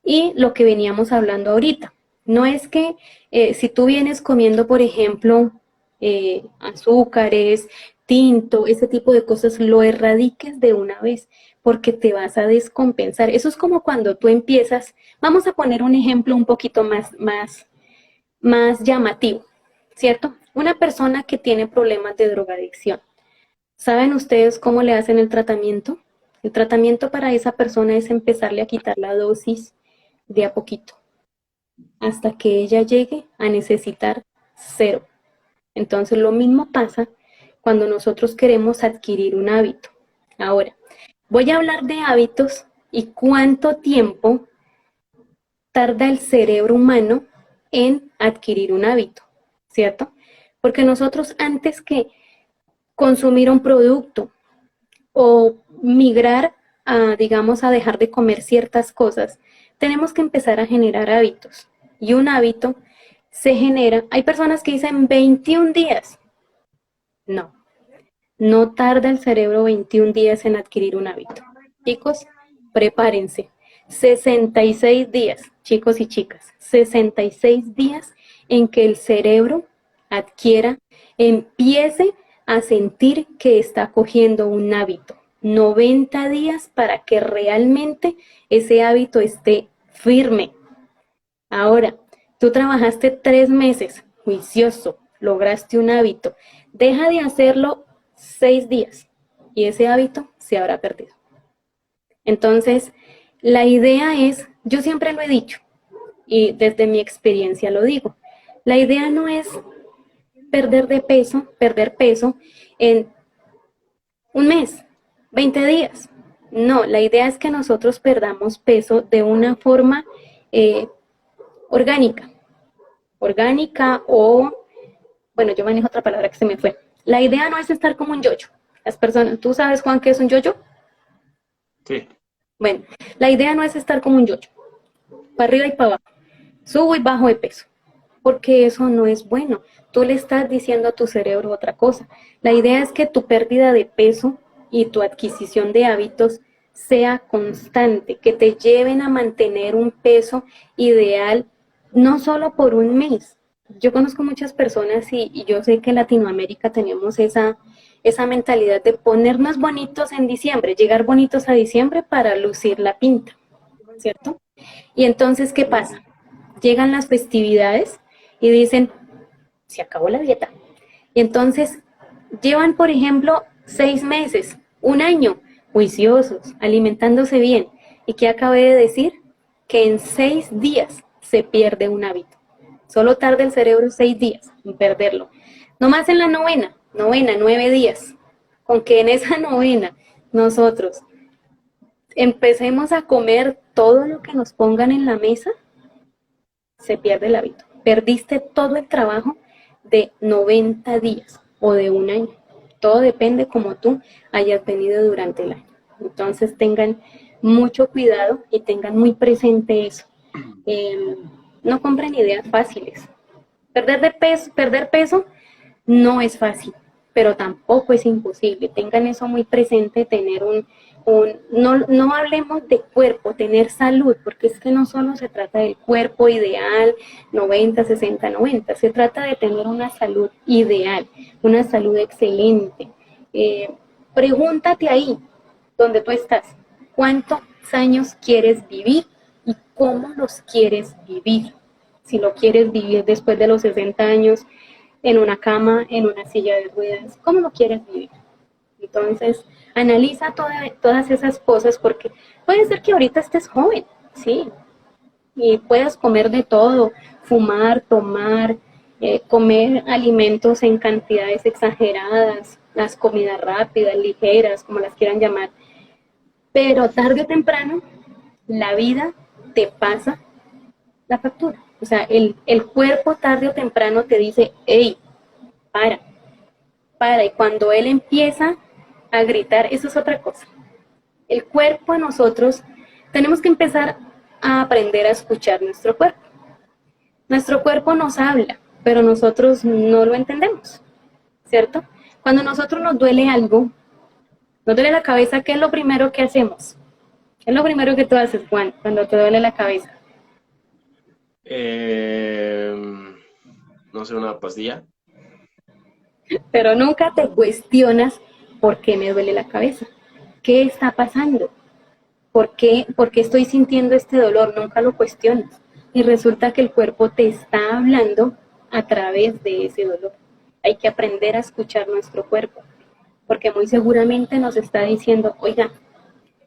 Y lo que veníamos hablando ahorita, no es que si tú vienes comiendo, por ejemplo, azúcares, tinto, ese tipo de cosas, lo erradiques de una vez, porque te vas a descompensar. Eso es como cuando tú empiezas, vamos a poner un ejemplo un poquito más llamativo, ¿cierto? Una persona que tiene problemas de drogadicción. ¿Saben ustedes cómo le hacen el tratamiento? El tratamiento para esa persona es empezarle a quitar la dosis de a poquito, hasta que ella llegue a necesitar cero. Entonces lo mismo pasa cuando nosotros queremos adquirir un hábito. Ahora, voy a hablar de hábitos y cuánto tiempo tarda el cerebro humano en adquirir un hábito, ¿cierto? Porque nosotros antes que consumir un producto o migrar a, digamos, a dejar de comer ciertas cosas, tenemos que empezar a generar hábitos. Y un hábito se genera, hay personas que dicen 21 días. No, no tarda el cerebro 21 días en adquirir un hábito. Chicos, prepárense. 66 días, chicos y chicas, 66 días en que el cerebro adquiera, empiece a sentir que está cogiendo un hábito. 90 días para que realmente ese hábito esté firme. Ahora, tú trabajaste 3 meses, juicioso, lograste un hábito. Deja de hacerlo 6 días y ese hábito se habrá perdido. Entonces, la idea es, yo siempre lo he dicho, y desde mi experiencia lo digo, la idea no es perder peso en un mes, 20 días. No, la idea es que nosotros perdamos peso de una forma eh, orgánica, o, bueno, yo manejo otra palabra que se me fue. La idea no es estar como un yoyo. Las personas, ¿tú sabes, Juan, qué es un yoyo? Sí. Bueno, la idea no es estar como un yoyo, para arriba y para abajo, subo y bajo de peso, porque eso no es bueno. Tú le estás diciendo a tu cerebro otra cosa. La idea es que tu pérdida de peso y tu adquisición de hábitos sea constante, que te lleven a mantener un peso ideal no solo por un mes. Yo conozco muchas personas y yo sé que en Latinoamérica tenemos esa mentalidad de ponernos bonitos en diciembre, llegar bonitos a diciembre para lucir la pinta, ¿cierto? Y entonces, ¿qué pasa? Llegan las festividades y dicen, se acabó la dieta. Y entonces llevan, por ejemplo, 6 meses, un año, juiciosos, alimentándose bien. ¿Y qué acabé de decir? Que en 6 días se pierde un hábito. Solo tarda el cerebro 6 días en perderlo. No más en la novena, 9 días. Con que en esa novena nosotros empecemos a comer todo lo que nos pongan en la mesa, se pierde el hábito. Perdiste todo el trabajo de 90 días o de un año. Todo depende como tú hayas venido durante el año. Entonces tengan mucho cuidado y tengan muy presente eso. No compren ideas fáciles. Perder peso no es fácil, pero tampoco es imposible. Tengan eso muy presente, tener no hablemos de cuerpo, tener salud, porque es que no solo se trata del cuerpo ideal, 90, 60, 90, se trata de tener una salud ideal, una salud excelente. Pregúntate ahí, donde tú estás, ¿cuántos años quieres vivir y cómo los quieres vivir? Si lo quieres vivir después de los 60 años, en una cama, en una silla de ruedas, ¿cómo lo quieres vivir? Entonces, analiza todas esas cosas porque puede ser que ahorita estés joven, sí, y puedas comer de todo, fumar, tomar, comer alimentos en cantidades exageradas, las comidas rápidas, ligeras, como las quieran llamar, pero tarde o temprano la vida te pasa la factura. O sea, el cuerpo tarde o temprano te dice, hey, para, y cuando él empieza a gritar, eso es otra cosa. El cuerpo a nosotros, tenemos que empezar a aprender a escuchar nuestro cuerpo. Nuestro cuerpo nos habla, pero nosotros no lo entendemos, ¿cierto? Cuando a nosotros nos duele algo, nos duele la cabeza, ¿qué es lo primero que hacemos? ¿Qué es lo primero que tú haces, Juan, cuando te duele la cabeza? No sé, una pastilla. Pero nunca te cuestionas por qué me duele la cabeza. ¿Qué está pasando? ¿Por qué estoy sintiendo este dolor? Nunca lo cuestionas. Y resulta que el cuerpo te está hablando a través de ese dolor. Hay que aprender a escuchar nuestro cuerpo, porque muy seguramente nos está diciendo, oiga,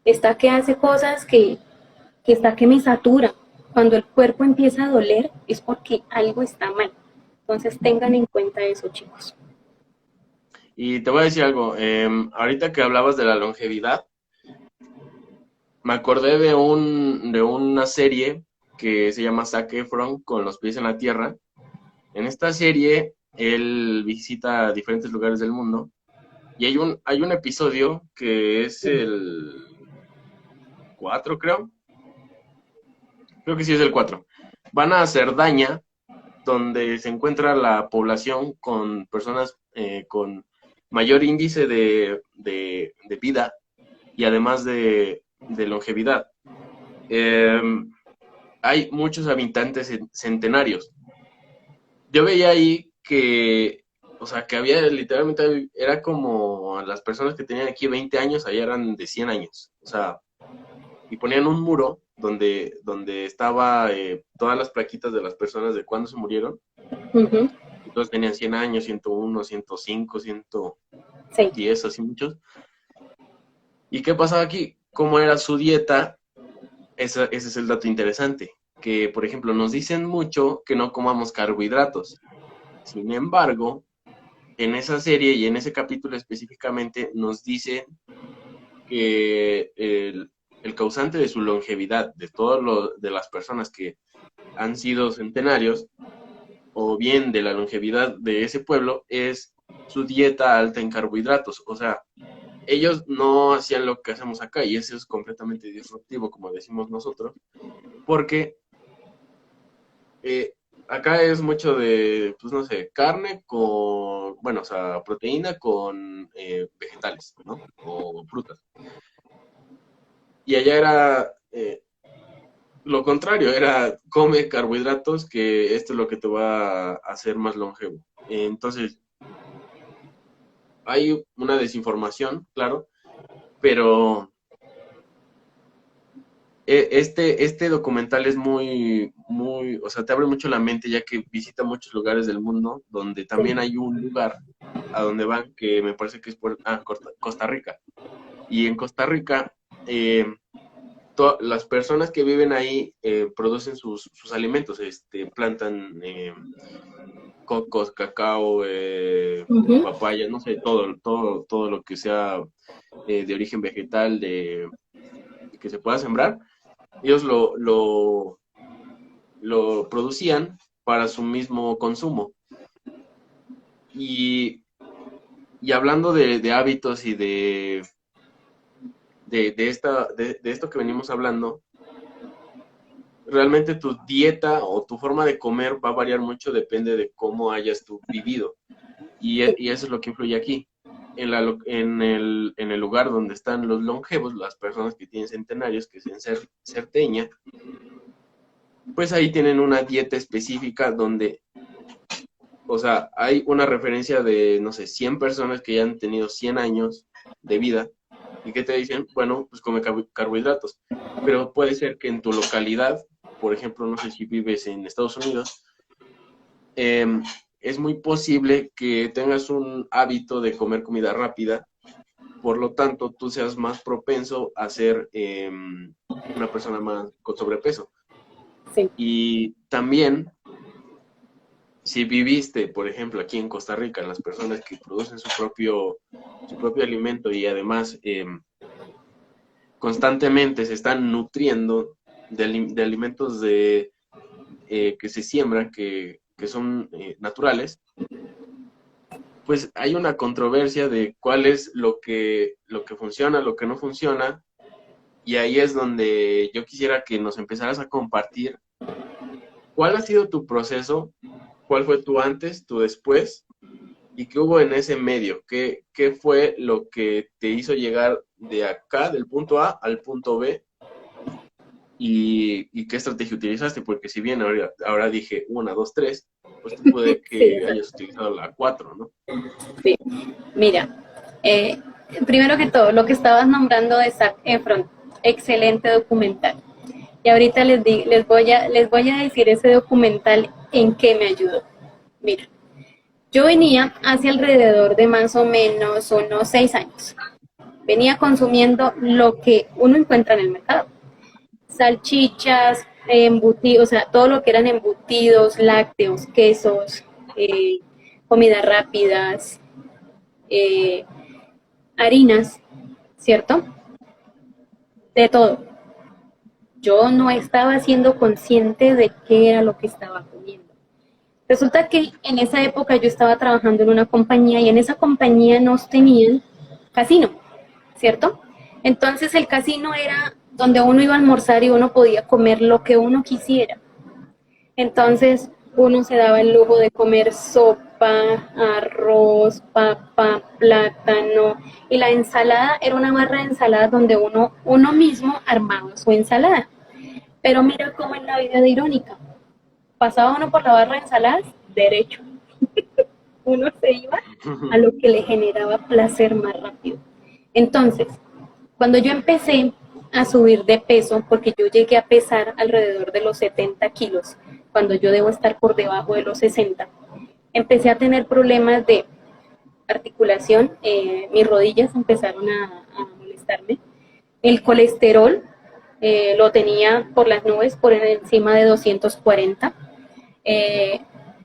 está que hace cosas que está que me satura. Cuando el cuerpo empieza a doler es porque algo está mal. Entonces tengan en cuenta eso, chicos. Y te voy a decir algo, ahorita que hablabas de la longevidad, me acordé de una serie que se llama Zac Efron con los pies en la tierra. En esta serie, él visita diferentes lugares del mundo y hay un episodio que es el 4, creo. Creo que sí es el 4. Van a Cerdaña, donde se encuentra la población con personas con mayor índice de vida y además de longevidad. Hay muchos habitantes centenarios. Yo veía ahí que, o sea, que había literalmente, era como las personas que tenían aquí 20 años, allá eran de 100 años. O sea, y ponían un muro donde estaba todas las plaquitas de las personas de cuándo se murieron. Uh-huh. Y todos tenían 100 años, 101, 105, Sí. 110, así muchos. ¿Y qué pasaba aquí? ¿Cómo era su dieta? Ese es el dato interesante, que por ejemplo nos dicen mucho que no comamos carbohidratos. Sin embargo, en esa serie y en ese capítulo específicamente nos dicen que el causante de su longevidad, de de las personas que han sido centenarios, o bien de la longevidad de ese pueblo, es su dieta alta en carbohidratos. O sea, ellos no hacían lo que hacemos acá, y eso es completamente disruptivo, como decimos nosotros, porque acá es mucho de, pues no sé, carne con, bueno, o sea, proteína con vegetales, ¿no? O frutas. Y allá era lo contrario, era come carbohidratos, que esto es lo que te va a hacer más longevo. Entonces, hay una desinformación, claro, pero este documental es o sea, te abre mucho la mente, ya que visita muchos lugares del mundo, donde Sí. también hay un lugar a donde van, que me parece que es Costa Rica. Y en Costa Rica, las personas que viven ahí producen sus alimentos, plantan cocos, cacao, Ujú. papaya, no sé, todo lo que sea de origen vegetal, que se pueda sembrar, ellos lo producían para su mismo consumo. Y, y hablando de hábitos y de esto que venimos hablando, realmente tu dieta o tu forma de comer va a variar mucho, depende de cómo hayas tú vivido. Y eso es lo que influye aquí. En el lugar donde están los longevos, las personas que tienen centenarios, que es en Certeña, pues ahí tienen una dieta específica donde, o sea, hay una referencia de, no sé, 100 personas que ya han tenido 100 años de vida y que te dicen, bueno, pues come carbohidratos. Pero puede ser que en tu localidad, por ejemplo, no sé si vives en Estados Unidos, eh, es muy posible que tengas un hábito de comer comida rápida, por lo tanto, tú seas más propenso a ser una persona más con sobrepeso. Sí. Y también, si viviste, por ejemplo, aquí en Costa Rica, las personas que producen su propio alimento y además constantemente se están nutriendo de alimentos que se siembran, que son naturales, pues hay una controversia de cuál es lo que funciona, lo que no funciona, y ahí es donde yo quisiera que nos empezaras a compartir cuál ha sido tu proceso, cuál fue tu antes, tu después, y qué hubo en ese medio, qué fue lo que te hizo llegar de acá, del punto A al punto B, y qué estrategia utilizaste, porque si bien ahora dije 1, 2, 3, pues tú puede Sí, que exacto. hayas utilizado la 4, ¿no? Sí. Mira, eh, primero que todo, lo que estabas nombrando de Zac Efron, excelente documental. Y ahorita les voy a decir ese documental en qué me ayudó. Mira, yo venía hace alrededor de más o menos unos 6 años. Venía consumiendo lo que uno encuentra en el mercado. Salchichas, embutidos, o sea, todo lo que eran embutidos, lácteos, quesos, eh, comidas rápidas, eh, harinas, ¿cierto? De todo. Yo no estaba siendo consciente de qué era lo que estaba comiendo. Resulta que en esa época yo estaba trabajando en una compañía y en esa compañía nos tenían casino, ¿cierto? Entonces el casino era donde uno iba a almorzar y uno podía comer lo que uno quisiera. Entonces uno se daba el lujo de comer sopa, arroz, papa, plátano y la ensalada era una barra de ensalada donde uno mismo armaba su ensalada. Pero mira cómo es la vida de irónica. Pasaba uno por la barra de ensaladas, derecho. Uno se iba a lo que le generaba placer más rápido. Entonces, cuando yo empecé a subir de peso, porque yo llegué a pesar alrededor de los 70 kilos, cuando yo debo estar por debajo de los 60, empecé a tener problemas de articulación, mis rodillas empezaron a molestar preguntarme. El colesterol lo tenía por las nubes, por encima de 240.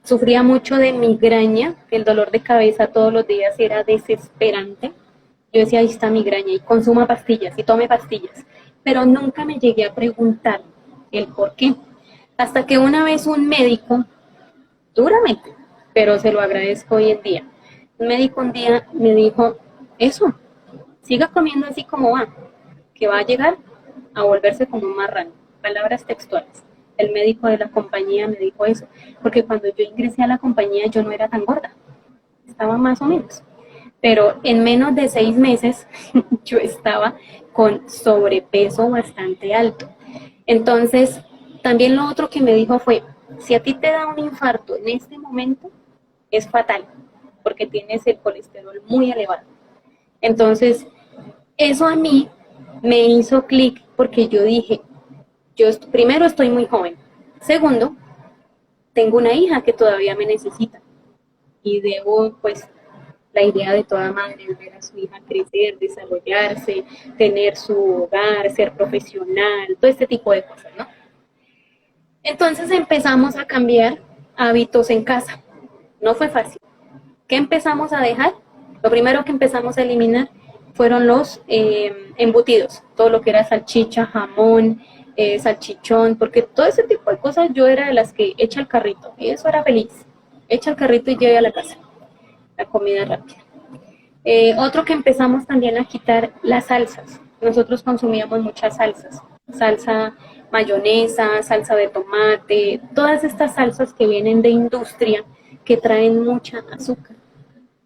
Sufría mucho de migraña, el dolor de cabeza todos los días era desesperante. Yo decía, ahí está migraña, y consuma pastillas, y tome pastillas. Pero nunca me llegué a preguntar el por qué. Hasta que una vez un médico, duramente, pero se lo agradezco hoy en día, un médico un día me dijo, eso, siga comiendo así como va, que va a llegar a volverse como un marrano. Palabras textuales. El médico de la compañía me dijo eso, porque cuando yo ingresé a la compañía yo no era tan gorda, estaba más o menos. Pero en menos de 6 meses yo estaba con sobrepeso bastante alto. Entonces, también lo otro que me dijo fue, si a ti te da un infarto en este momento, es fatal, porque tienes el colesterol muy elevado. Entonces, eso a mí me hizo clic porque yo dije, primero estoy muy joven, segundo, tengo una hija que todavía me necesita y debo, pues, la idea de toda madre es ver a su hija crecer, desarrollarse, tener su hogar, ser profesional, todo este tipo de cosas, ¿no? Entonces empezamos a cambiar hábitos en casa. No fue fácil. ¿Qué empezamos a dejar? Lo primero que empezamos a eliminar fueron los embutidos, todo lo que era salchicha, jamón, salchichón, porque todo ese tipo de cosas yo era de las que echa el carrito, y eso era feliz. Echa el carrito y lleve a la casa la comida rápida. Otro que empezamos también a quitar las salsas. Nosotros consumíamos muchas salsas, salsa mayonesa, salsa de tomate, todas estas salsas que vienen de industria que traen mucha azúcar.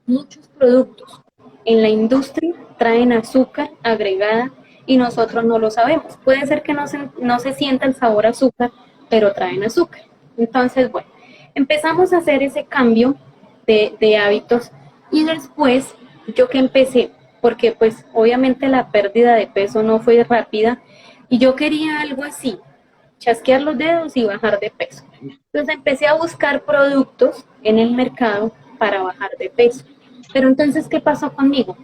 Muchos productos en la industria traen azúcar agregada y nosotros no lo sabemos. Puede ser que no se sienta el sabor a azúcar, pero traen azúcar. Entonces, bueno, empezamos a hacer ese cambio de hábitos y después yo que empecé, porque pues obviamente la pérdida de peso no fue rápida y yo quería algo así, chasquear los dedos y bajar de peso. Entonces empecé a buscar productos en el mercado para bajar de peso. Pero entonces, ¿qué pasó conmigo?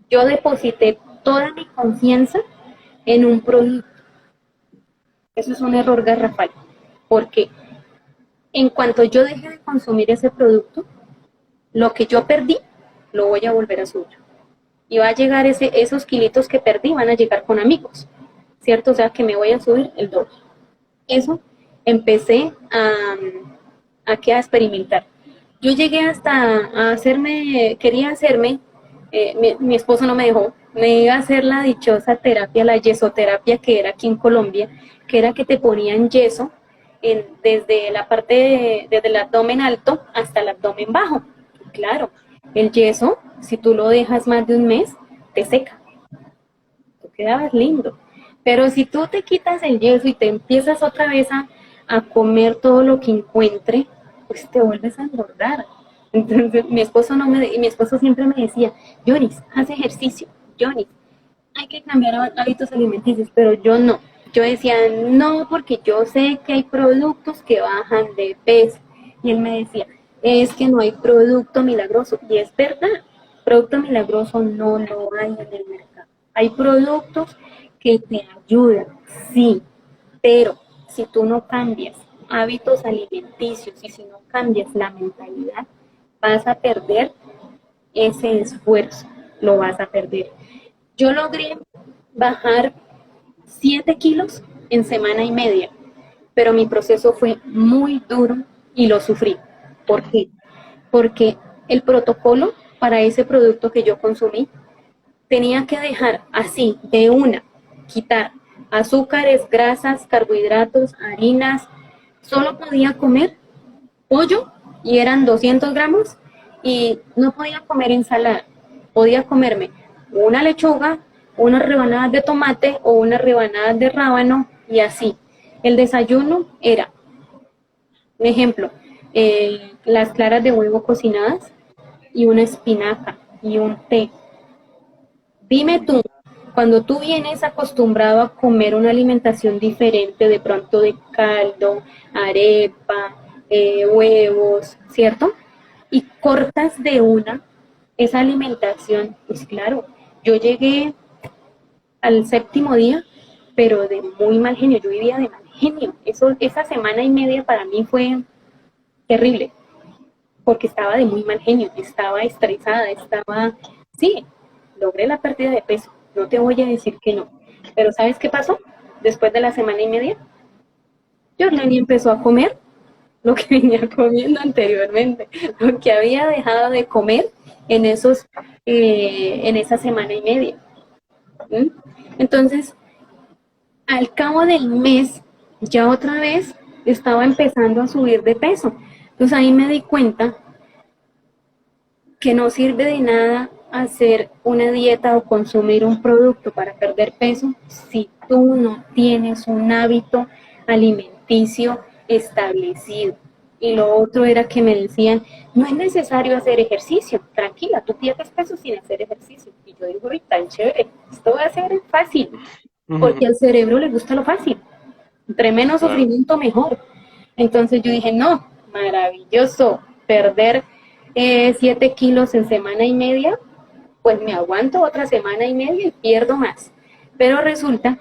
Yo deposité toda mi confianza en un producto. Eso es un error garrafal, porque en cuanto yo deje de consumir ese producto, lo que yo perdí, lo voy a volver a subir. Y va a llegar esos kilitos que perdí, van a llegar con amigos, ¿cierto? O sea, que me voy a subir el doble. Eso empecé a experimentar. Yo llegué hasta a quería hacerme, mi esposo no me dejó, me iba a hacer la dichosa terapia, la yesoterapia que era aquí en Colombia, que era que te ponían yeso desde la parte, desde el abdomen alto hasta el abdomen bajo. Claro, el yeso, si tú lo dejas más de un mes, te seca. Tú quedabas lindo. Pero si tú te quitas el yeso y te empiezas otra vez a comer todo lo que encuentre, pues te vuelves a engordar. Entonces mi esposo siempre me decía, Jonis, haz ejercicio, Jonis, hay que cambiar hábitos alimenticios, pero yo no. Yo decía, no, porque yo sé que hay productos que bajan de peso. Y él me decía, es que no hay producto milagroso. Y es verdad, producto milagroso no lo hay en el mercado. Hay productos que te ayudan, sí, pero si tú no cambias hábitos alimenticios y si no cambias la mentalidad, vas a perder ese esfuerzo, lo vas a perder. Yo logré bajar 7 kilos en semana y media, pero mi proceso fue muy duro y lo sufrí. ¿Por qué? Porque el protocolo para ese producto que yo consumí tenía que dejar así, de una, quitar azúcares, grasas, carbohidratos, harinas, solo podía comer pollo y eran 200 gramos y no podía comer ensalada, podía comerme una lechuga, unas rebanadas de tomate o unas rebanadas de rábano y así. El desayuno era, un ejemplo, las claras de huevo cocinadas y una espinaca y un té. Dime tú, cuando tú vienes acostumbrado a comer una alimentación diferente, de pronto de caldo, arepa, huevos, ¿cierto? Y cortas de una esa alimentación, pues claro, yo llegué al séptimo día, pero de muy mal genio. Yo vivía de mal genio. Esa semana y media para mí fue terrible, porque estaba de muy mal genio, estaba estresada, sí, logré la pérdida de peso, no te voy a decir que no. Pero ¿sabes qué pasó? Después de la semana y media, Jorlani empezó a comer lo que venía comiendo anteriormente, lo que había dejado de comer en en esa semana y media. ¿Mm? Entonces, al cabo del mes, ya otra vez estaba empezando a subir de peso. Entonces ahí me di cuenta que no sirve de nada hacer una dieta o consumir un producto para perder peso si tú no tienes un hábito alimenticio establecido. Y lo otro era que me decían, no es necesario hacer ejercicio, tranquila, tú pierdes peso sin hacer ejercicio. Y yo digo, ay, tan chévere, esto va a ser fácil, porque al cerebro le gusta lo fácil. Entre menos sufrimiento, mejor. Entonces yo dije, no, maravilloso, perder 7 kilos en semana y media, pues me aguanto otra semana y media y pierdo más. Pero resulta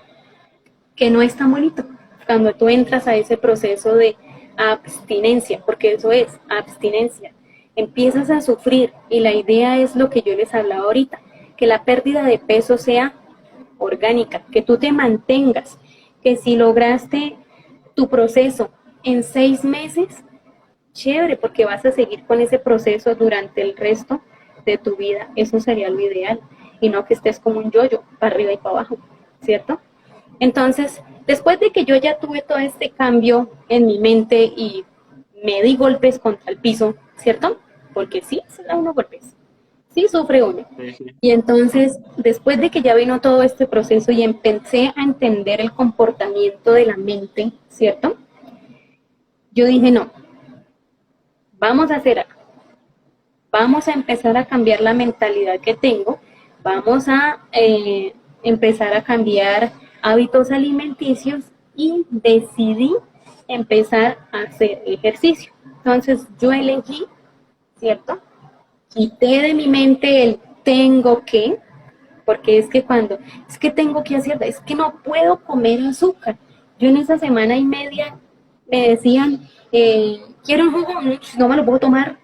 que no es tan bonito cuando tú entras a ese proceso de abstinencia, porque eso es abstinencia. Empiezas a sufrir y la idea es lo que yo les hablaba ahorita, que la pérdida de peso sea orgánica, que tú te mantengas, que si lograste tu proceso en 6 meses, chévere, porque vas a seguir con ese proceso durante el resto de tu vida. Eso sería lo ideal, y no que estés como un yoyo, para arriba y para abajo, ¿cierto? Entonces, después de que yo ya tuve todo este cambio en mi mente y me di golpes contra el piso, ¿cierto? Porque sí, se da uno golpes, sí sufre uno. Y entonces, después de que ya vino todo este proceso y empecé a entender el comportamiento de la mente, ¿cierto? Yo dije, no, vamos a hacer algo. Vamos a empezar a cambiar la mentalidad que tengo, vamos a empezar a cambiar hábitos alimenticios y decidí empezar a hacer ejercicio. Entonces yo elegí, ¿cierto? Quité de mi mente el tengo que, porque es que es que tengo que hacer, es que no puedo comer azúcar. Yo en esa semana y media me decían, quiero un jugo, no me lo puedo tomar,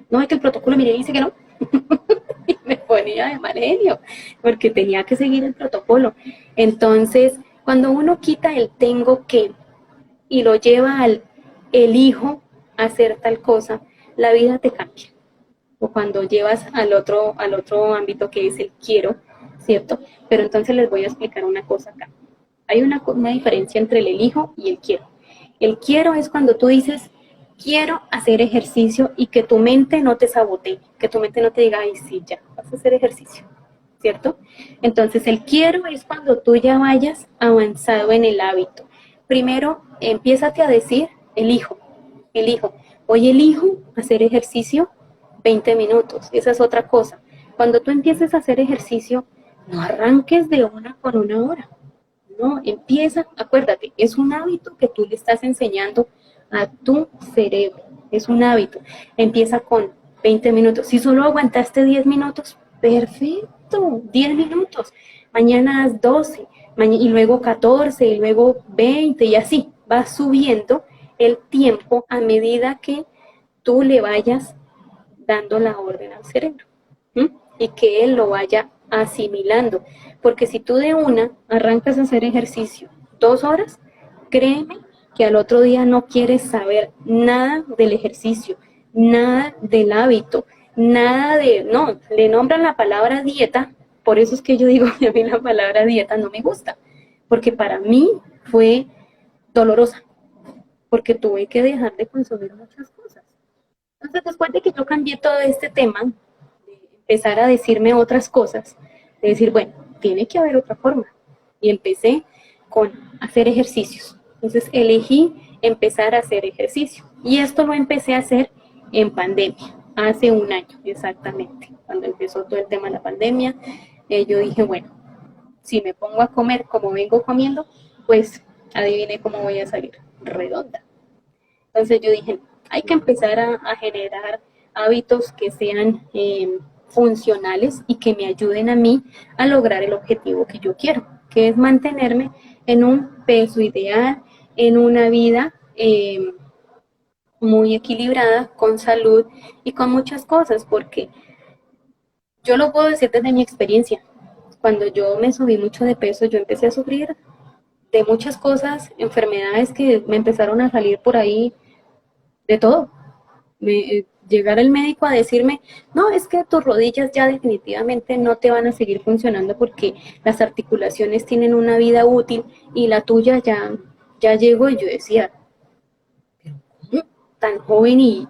no es que el protocolo mire dice que no. Y me ponía de mal genio, porque tenía que seguir el protocolo. Entonces, cuando uno quita el tengo que y lo lleva al elijo hacer tal cosa, la vida te cambia. O cuando llevas al otro ámbito que es el quiero, ¿cierto? Pero entonces les voy a explicar una cosa acá. Hay una diferencia entre el elijo y el quiero. El quiero es cuando tú dices, quiero hacer ejercicio y que tu mente no te sabotee, que tu mente no te diga, ay, sí, ya, vas a hacer ejercicio, ¿cierto? Entonces, el quiero es cuando tú ya vayas avanzado en el hábito. Primero, empiézate a decir, elijo. Hoy elijo hacer ejercicio 20 minutos, esa es otra cosa. Cuando tú empieces a hacer ejercicio, no arranques de una por una hora. No, empieza, acuérdate, es un hábito que tú le estás enseñando a tu cerebro, es un hábito. Empieza con 20 minutos. Si solo aguantaste 10 minutos, perfecto, 10 minutos. Mañana haz 12, y luego 14, y luego 20, y así vas subiendo el tiempo a medida que tú le vayas dando la orden al cerebro, ¿sí? Y que él lo vaya asimilando. Porque si tú de una arrancas a hacer ejercicio 2 horas, créeme que al otro día no quieres saber nada del ejercicio, nada del hábito, nada no, le nombran la palabra dieta, por eso es que yo digo que a mí la palabra dieta no me gusta, porque para mí fue dolorosa, porque tuve que dejar de consumir muchas cosas. Entonces, después de que yo cambié todo este tema, de empezar a decirme otras cosas, de decir, bueno, tiene que haber otra forma. Y empecé con hacer ejercicios. Entonces, elegí empezar a hacer ejercicio. Y esto lo empecé a hacer en pandemia, hace un año exactamente. Cuando empezó todo el tema de la pandemia, yo dije, bueno, si me pongo a comer como vengo comiendo, pues adivine cómo voy a salir, redonda. Entonces yo dije, hay que empezar a generar hábitos que sean funcionales y que me ayuden a mí a lograr el objetivo que yo quiero. que es mantenerme en un peso ideal, en una vida muy equilibrada, con salud y con muchas cosas, porque yo lo puedo decir desde mi experiencia. Cuando yo me subí mucho de peso, yo empecé a sufrir de muchas cosas, enfermedades que me empezaron a salir por ahí, de todo. Llegar el médico a decirme, no, es que tus rodillas ya definitivamente no te van a seguir funcionando porque las articulaciones tienen una vida útil y la tuya ya llegó. Y yo decía, ¿cómo? Tan joven y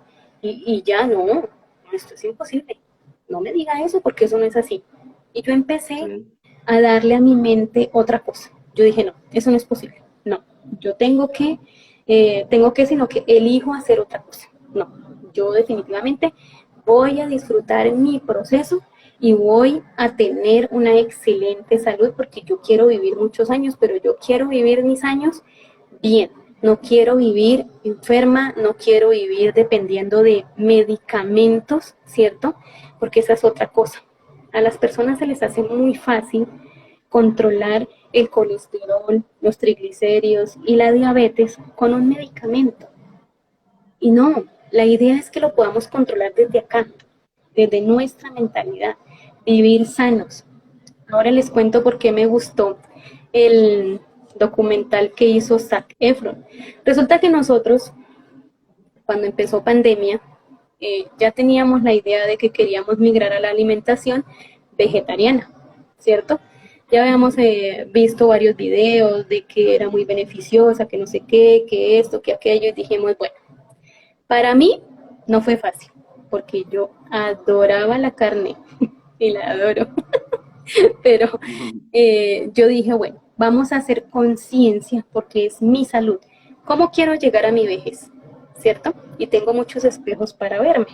ya no, esto es imposible. No me diga eso porque eso no es así. Y yo empecé Sí. a darle a mi mente otra cosa. Yo dije, no, eso no es posible. No, yo sino que elijo hacer otra cosa. No, yo definitivamente voy a disfrutar mi proceso y voy a tener una excelente salud porque yo quiero vivir muchos años, pero yo quiero vivir mis años bien. No quiero vivir enferma, no quiero vivir dependiendo de medicamentos, ¿cierto? Porque esa es otra cosa. A las personas se les hace muy fácil controlar el colesterol, los triglicéridos y la diabetes con un medicamento. Y no, la idea es que lo podamos controlar desde acá, desde nuestra mentalidad, vivir sanos. Ahora les cuento por qué me gustó el documental que hizo Zac Efron. Resulta que nosotros, cuando empezó pandemia, ya teníamos la idea de que queríamos migrar a la alimentación vegetariana, ¿cierto? Ya habíamos visto varios videos de que era muy beneficiosa, que no sé qué, que esto, que aquello, y dijimos, bueno, para mí no fue fácil, porque yo adoraba la carne y la adoro, pero yo dije, bueno, vamos a hacer conciencia porque es mi salud. ¿Cómo quiero llegar a mi vejez? ¿Cierto? Y tengo muchos espejos para verme.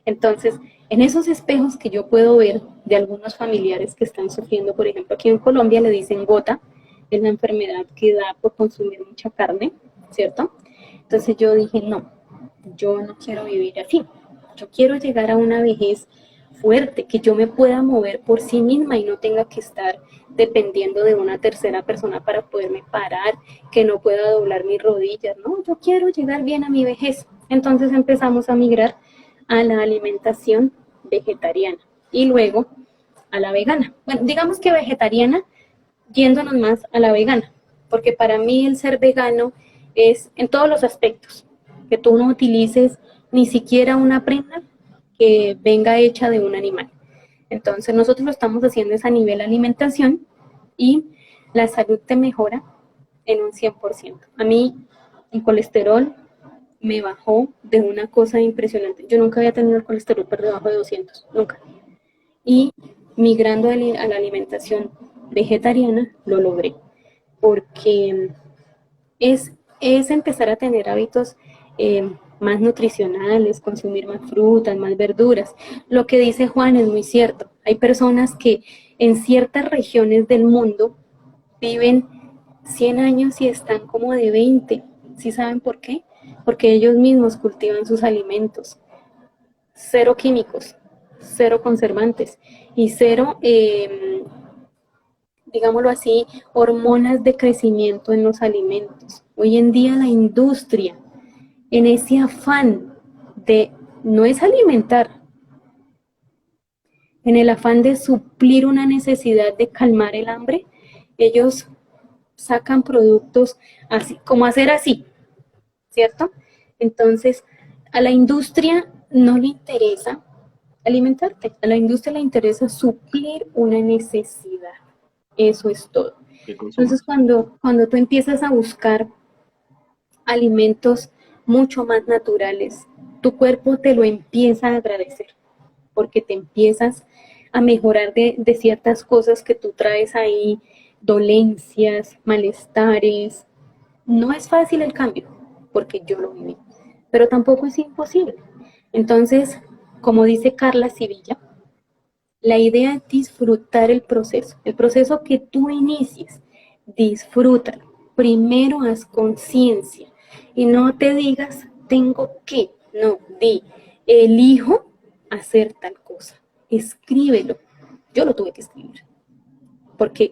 Entonces, en esos espejos que yo puedo ver de algunos familiares que están sufriendo, por ejemplo, aquí en Colombia le dicen gota, es la enfermedad que da por consumir mucha carne, ¿cierto? Entonces yo dije, no, yo no quiero vivir así. Yo quiero llegar a una vejez fuerte, que yo me pueda mover por sí misma y no tenga que estar dependiendo de una tercera persona para poderme parar, que no pueda doblar mis rodillas. No, yo quiero llegar bien a mi vejez. Entonces empezamos a migrar a la alimentación vegetariana y luego a la vegana. Bueno, digamos que vegetariana, yéndonos más a la vegana, porque para mí el ser vegano es en todos los aspectos, que tú no utilices ni siquiera una prenda que venga hecha de un animal. Entonces nosotros lo estamos haciendo es a nivel alimentación y la salud te mejora en un 100%. A mí el colesterol me bajó de una cosa impresionante. Yo nunca había tenido el colesterol por debajo de 200, nunca. Y migrando a la alimentación vegetariana lo logré, porque es, es empezar a tener hábitos más nutricionales, consumir más frutas, más verduras. Lo que dice Juan es muy cierto. Hay personas que en ciertas regiones del mundo viven 100 años y están como de 20. ¿Sí saben por qué? Porque ellos mismos cultivan sus alimentos. Cero químicos, cero conservantes y cero, digámoslo así, hormonas de crecimiento en los alimentos. Hoy en día la industria, en ese afán de, no es alimentar, en el afán de suplir una necesidad de calmar el hambre, ellos sacan productos así, como hacer así, ¿cierto? Entonces, a la industria no le interesa alimentarte, a la industria le interesa suplir una necesidad. Eso es todo. Que Entonces, consumas. cuando tú empiezas a buscar alimentos mucho más naturales, tu cuerpo te lo empieza a agradecer, porque te empiezas a mejorar de ciertas cosas que tú traes ahí, dolencias, malestares. No es fácil el cambio, porque yo lo viví, pero tampoco es imposible. Entonces, como dice Carla Sevilla, la idea es disfrutar el proceso que tú inicies, disfrútalo. Primero haz conciencia y no te digas, tengo que, no, di, elijo hacer tal cosa, escríbelo. Yo lo tuve que escribir, porque